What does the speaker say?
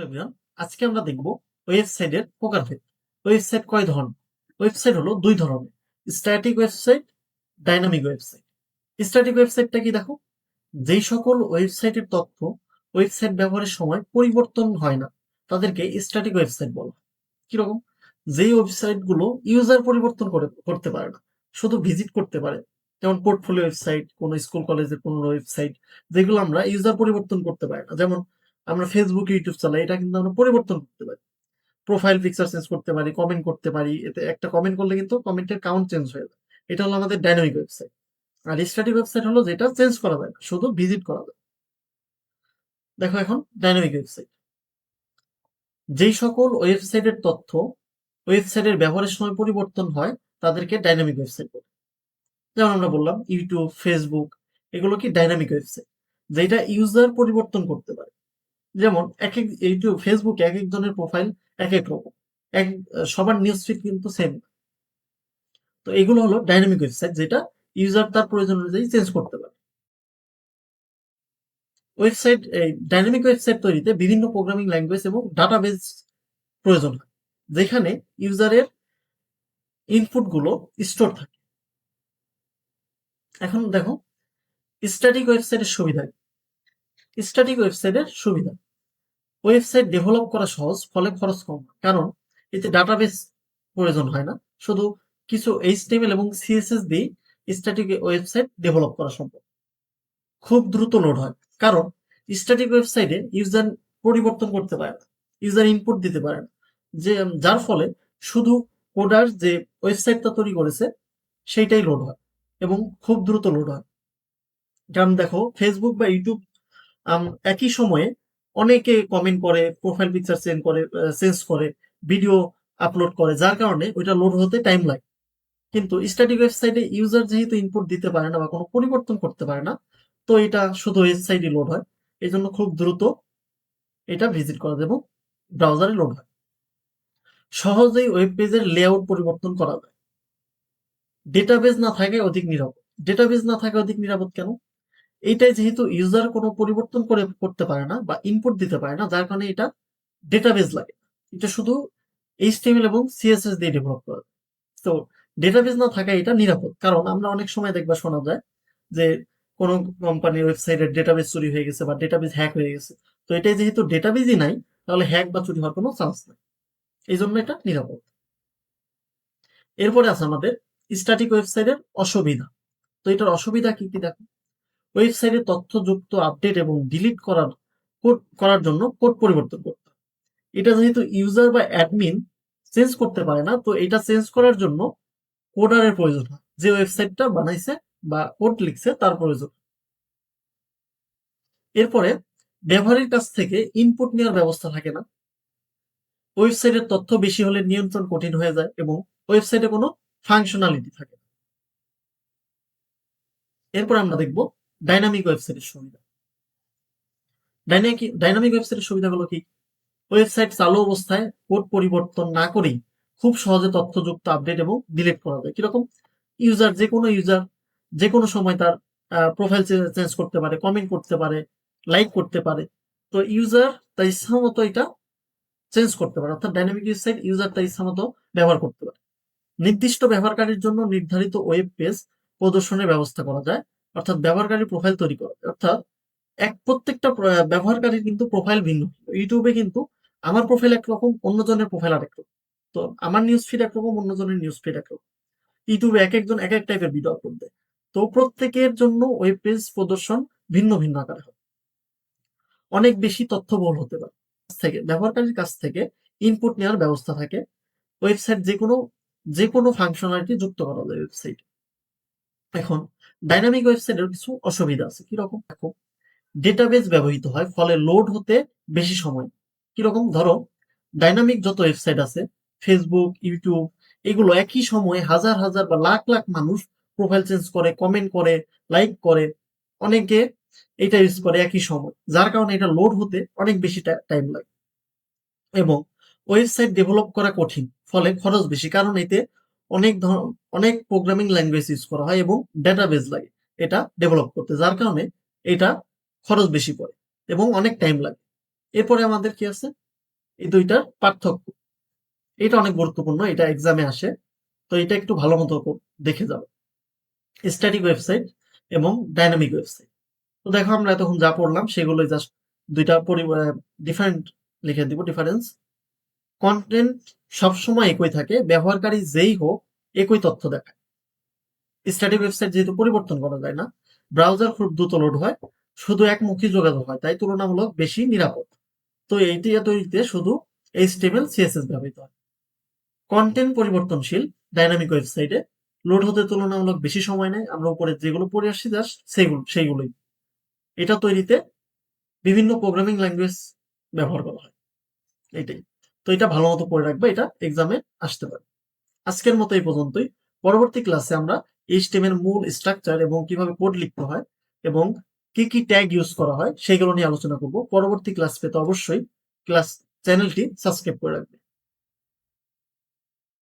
Hello everyone, আজকে আমরা দেখব ওয়েবসাইটের প্রকারভেদ। ওয়েবসাইট কয় ধরনের? ওয়েবসাইট হলো দুই ধরনের, static website, dynamic website. Static ওয়েবসাইটটা কি দেখো, যেই সকল ওয়েবসাইটের তথ্য ওয়েবসাইট ব্যবহারের সময় পরিবর্তন হয় না তাদেরকে স্ট্যাটিক ওয়েবসাইট বলা হয়। কিরকম? যেই ওয়েবসাইট গুলো ইউজার পরিবর্তন করতে পারে না, শুধু ভিজিট করতে পারে, যেমন পোর্টফোলিও ওয়েবসাইট, কোনো স্কুল কলেজের কোনো ওয়েবসাইট, যেগুলো আমরা ইউজার পরিবর্তন করতে পারি না। যেমন আমরা ফেসবুক ইউটিউব চালাই, এটা কিন্তু আমরা পরিবর্তন করতে পারি, প্রোফাইল পিকচার চেঞ্জ করতে পারি, কমেন্ট করতে পারি, এতে একটা কমেন্ট করলে কিন্তু কমেন্টের কাউন্ট চেঞ্জ হয়ে যায়। এটা হলো আমাদের ডাইনামিক ওয়েবসাইট। আর স্ট্যাটিক ওয়েবসাইট হলো যেটা চেঞ্জ করা যায় না, শুধু ভিজিট করা যায়। দেখো এখন ডাইনামিক ওয়েবসাইট, যেই সকল ওয়েবসাইটের তথ্য ওয়েবসাইটের ব্যবহারের সময় পরিবর্তন হয় তাদেরকে ডাইনামিক ওয়েবসাইট বলে। যেমন আমরা বললাম ইউটিউব, ফেসবুক, এগুলো কি ডাইনামিক ওয়েবসাইট, যেটা ইউজার পরিবর্তন করতে পারে। যেমন এক এক ইউটিউব, ফেসবুকে এক একজনের প্রোফাইল এক এক রকম, এক সবার নিউজ ফিড কিন্তু সেম। তো এগুলো হলো ডাইনামিক ওয়েবসাইট, যেটা ইউজার তার প্রয়োজন অনুযায়ী চেঞ্জ করতে পারে। ওয়েবসাইট, এই ডাইনামিক ওয়েবসাইট তৈরিতে বিভিন্ন প্রোগ্রামিং ল্যাঙ্গুয়েজ এবং ডাটাবেজ প্রয়োজন হয়, যেখানে ইউজারের ইনপুট গুলো স্টোর থাকে। এখন দেখো স্ট্যাটিক ওয়েবসাইটের সুবিধা। স্ট্যাটিক ওয়েবসাইটের সুবিধা, ওয়েবসাইট ডেভেলপ করা সহজ, ফলে খরচ কম, কারণ এতে ডাটাবেস প্রয়োজন হয় না, শুধু কিছু এইচটিএমএল এবং সিএসএস দিয়ে স্ট্যাটিক ওয়েবসাইট ডেভেলপ করা সম্ভব। খুব দ্রুত লোড হয়, কারণ স্ট্যাটিক ওয়েবসাইটে ইউজার পরিবর্তন করতে পারে না, ইউজার ইনপুট দিতে পারে না, যে যার ফলে শুধু কোডার যে ওয়েবসাইটটা তৈরি করেছে সেইটাই লোড হয় এবং খুব দ্রুত লোড হয়। কারণ দেখো ফেসবুক বা ইউটিউব একই সময়ে অনেকে কমেন্ট করে, প্রোফাইল পিকচার চেঞ্জ করে, ভিডিও আপলোড করে, যার কারণে ওইটা লোড হতে টাইম লাগে। কিন্তু স্ট্যাটিক ওয়েবসাইটে ইউজার যেহেতু ইনপুট দিতে পারে না বা কোনো পরিবর্তন করতে পারে না, তো এটা শুধু ওয়েবসাইটে লোড হয়, এই জন্য খুব দ্রুত এটা ভিজিট করা যায় এবং ব্রাউজারে লোড হয়। সহজেই ওয়েব পেজের লেআউট পরিবর্তন করা যায়। ডেটাবেজ না থাকে অধিক নিরাপদ। ডেটাবেজ না থাকে অধিক নিরাপদ কেন? এইটাই যেহেতু ইউজার কোনো পরিবর্তন করতে পারে না বা ইনপুট দিতে পারে না, যার কারণে এটা ডেটাবেজ লাগে। এটা শুধু এইচটিএমএল এবং সিএসএস দিয়ে ডেভেলপ করা। তো ডেটাবেজ না থাকা এটা নিরাপদ, কারণ আমরা অনেক সময় দেখবা শোনা যায় যে কোনো কোম্পানির ওয়েবসাইটের ডেটাবেজ চুরি হয়ে গেছে বা ডেটাবেজ হ্যাক হয়ে গেছে। তো এটাই যেহেতু ডেটাবেজই নাই, তাহলে হ্যাক বা চুরি হওয়ার কোনো চান্স নাই, এই জন্য এটা নিরাপদ। এরপরে আছে আমাদের স্ট্যাটিক ওয়েবসাইটের অসুবিধা। তো এটার অসুবিধা কি কি দেখো, ওয়েবসাইটে তথ্যযুক্ত আপডেট এবং ডিলিট করার জন্য কোড পরিবর্তন করতে হয়। এটা যেহেতু ইউজার বা অ্যাডমিন চেঞ্জ করতে পারে না, তো এটা চেঞ্জ করার জন্য কোডারের প্রয়োজন হয়, যে ওয়েবসাইটটা বানাইছে বা কোড লিখছে তার প্রয়োজন। এরপরে ব্যবহারের কাছ থেকে ইনপুট নেওয়ার ব্যবস্থা থাকে না, ওয়েবসাইটের তথ্য বেশি হলে নিয়ন্ত্রণ কঠিন হয়ে যায় এবং ওয়েবসাইটে কোনো ফাংশনালিটি থাকে না। এরপর আমরা দেখব ডাইনামিক ওয়েবসাইটের সুবিধা। ডাইনামিক ওয়েবসাইটের সুবিধাগুলো কি? ওয়েবসাইট চালু অবস্থায় কোড পরিবর্তন না করেই খুব সহজে তথ্যযুক্ত আপডেট এবং ডিলিট করা যায়। কিরকম? ইউজার যে কোনো সময় তার প্রোফাইল চেঞ্জ করতে পারে, কমেন্ট করতে পারে, লাইক করতে পারে। তো ইউজার তার ইচ্ছা মতো এটা চেঞ্জ করতে পারে, অর্থাৎ ডাইনামিক ওয়েবসাইট ইউজার তার ইচ্ছা মতো ব্যবহার করতে পারে। নির্দিষ্ট ব্যবহারকারীর জন্য নির্ধারিত ওয়েব পেজ প্রদর্শনের ব্যবস্থা করা যায়, অর্থাৎ ব্যবহারকারী প্রোফাইল তৈরি করা যায়। অর্থাৎ প্রত্যেকটা ব্যবহারকারীর কিন্তু প্রোফাইল ভিন্ন। ইউটিউবে কিন্তু আমার প্রোফাইল একরকম, অন্যজনের প্রোফাইল আরেক রকম। তো আমার নিউজ ফিড একরকম, অন্যজনের নিউজ ফিড একরকম। ইউটিউবে এক একজন এক এক টাইপের ভিডিও আপলোড দেয়। তো প্রত্যেকের জন্য ওয়েব পেজ প্রদর্শন ভিন্ন ভিন্ন আকারে হয়, অনেক বেশি তথ্যবহুল হতে পারে। ব্যবহারকারীর কাছ থেকে ইনপুট নেওয়ার ব্যবস্থা থাকে। ওয়েবসাইট যে কোনো ফাংশনালিটি যুক্ত করা যায় ওয়েবসাইট। এখন ডাইনামিক ওয়েবসাইটের কিছু অসুবিধা আছে। কিরকম দেখো, ডেটাবেজ ব্যবহৃত হয়, ফলে লোড হতে বেশি সময়। কিরকম? ধরো ডাইনামিক যত ওয়েবসাইট আছে, ফেসবুক, ইউটিউব, এগুলো একই সময়ে হাজার হাজার বা লাখ লাখ মানুষ প্রোফাইল চেঞ্জ করে, কমেন্ট করে, লাইক করে, অনেকে এটা ইউজ করে একই সময়, যার কারণে এটা লোড হতে অনেক বেশি টাইম লাগে এবং ওয়েবসাইট ডেভেলপ করা কঠিন, ফলে খরচ বেশি, কারণ এতে অনেক প্রোগ্রামিং ল্যাঙ্গুয়েজ ইউজ করা হয় এবং ডেটাবেজ লাগে এটা ডেভেলপ করতে, যার কারণে এটা খরচ বেশি পড়ে এবং অনেক টাইম লাগে। এরপরে আমাদের কি আছে, এই দুইটার পার্থক্য, এটা অনেক গুরুত্বপূর্ণ, এটা এক্সামে আসে। তো এটা একটু ভালো মতো দেখে যাও। স্ট্যাটিক ওয়েবসাইট এবং ডাইনামিক ওয়েবসাইট। তো দেখো আমরা এতক্ষণ যা পড়লাম সেগুলোই জাস্ট দুইটা ডিফারেন্ট লিখে দিব ডিফারেন্স। কন্টেন্ট সবসময় একই থাকে, ব্যবহারকারী যেই হোক একই তথ্য দেখায়। স্ট্যাটিক ওয়েবসাইট যেহেতু পরিবর্তন করা যায় না, ব্রাউজার খুব দ্রুত লোড হয়, শুধু একমুখী যোগাযোগ হয়, তাই তুলনামূলক বেশি নিরাপদ। তো এইটি তৈরিতে শুধু HTML CSS ব্যবহৃত হয়। কন্টেন্ট পরিবর্তনশীল ডাইনামিক ওয়েবসাইটে লোড হতে তুলনামূলক বেশি সময় নেয়, আমরা উপরে যেগুলো পড়ে আসছি জাস্ট সেইগুলোই। এটা তৈরিতে বিভিন্ন প্রোগ্রামিং ল্যাঙ্গুয়েজ ব্যবহার করা হয়, এটাই। তো এটা ভালো মতো পড়ে রাখবে, এটা এক্সামে আসতে পারে। আজকের মতো এই পর্যন্তই। পরবর্তী ক্লাসে আমরা HTML মূল স্ট্রাকচার এবং কিভাবে কোড লিখতে হয় এবং কি কি ট্যাগ ইউজ করা হয় সেগুলো নিয়ে আলোচনা করব। পরবর্তী ক্লাস পেতে অবশ্যই চ্যানেলটি সাবস্ক্রাইব করে রাখবে।